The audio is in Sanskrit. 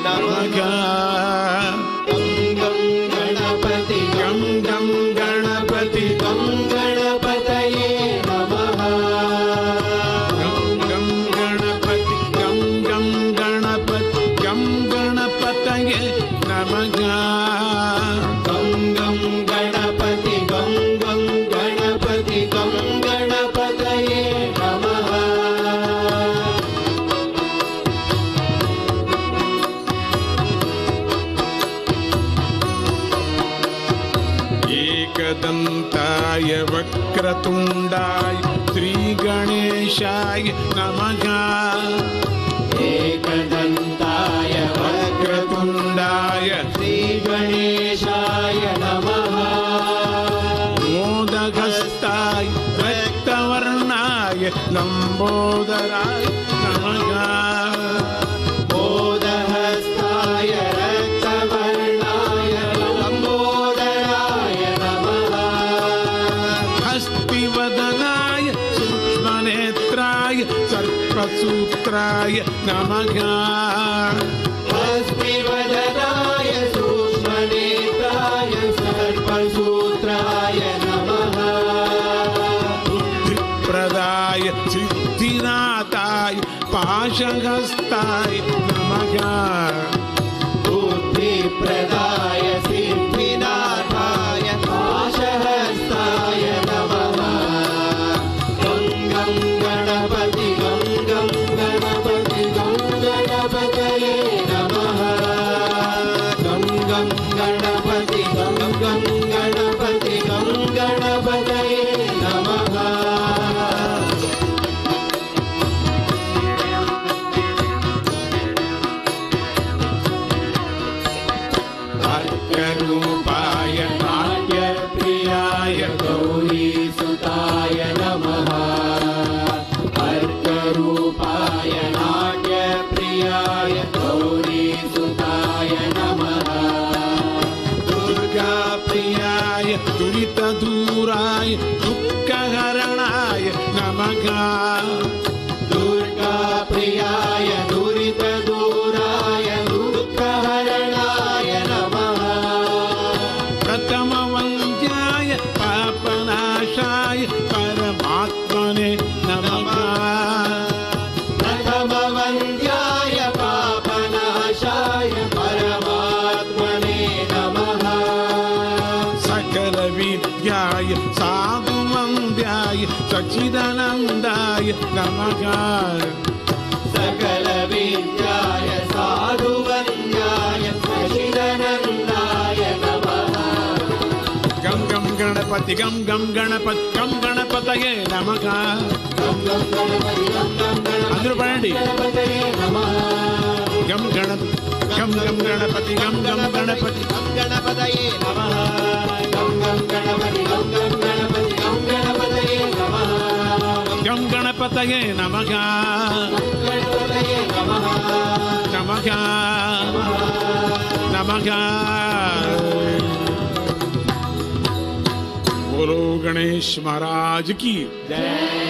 नमः। गं गणपति गं गणपति गणपतये नमः। गं गणपति गं गणपति गणपतये नमः। गं गणपति गं गणपति गणपतये नमः। एकदन्ताय वक्रतुण्डाय श्रीगणेशाय नमः। एकदन्ताय वक्रतुण्डाय श्रीगणेशाय नमः। मोदहस्ताय रक्तवर्णाय लम्बोदराय नमः। मोदहस्ताय रक्तवर्णाय लम्बोदराय नमः। हस्तिवदनाय सूक्ष्मनेत्राय सर्पसूत्राय नमः। हस्तिवदनाय सूक्ष्मनेत्राय सर्पसूत्राय नमः। बुद्धिप्रदाय सिद्धिनाथाय पाशहस्ताय नमः। बुद्धिप्रदाय सिद्धिनाथाय पाशहस्ताय नमः। गं गणपति गं गणपति गणपतये नमः। गं गणपति गं गणपति गणपतये नमः। अर्करूपाय नाट्यप्रियाय गौरीसुताय नमः। अर्करूपाय नाट्यप्रियाय गौरीसुताय नमः। दुर्गाप्रियाय दुरितदूराय दुःखहरणाय नमः। दुर्गाप्रियाय दुरितदूराय दुःखहरणाय नमः। प्रथमवन्द्याय पापनाशाय परमात्मने नमः। प्रथमवन्द्याय पापनाशाय परमात्मने नमः। सकलविद्याय साधुवन्द्याय सच्चिदानन्दाय नमः। सकलविद्याय साधुवन्द्याय सच्चिदानन्दाय नमः। गं गणपति गं गणपति गणपतये नमः। गं गणपति अंदरू पाडंడి गणपतये नमः। गं गणपति गं गणपति गणपतये नमः। गं गणपति गं गणपति गणपतये नमः। गं गणपतये नमः। गणपतये नमः। नमः नमः। बोलो गणेश महाराज की जय।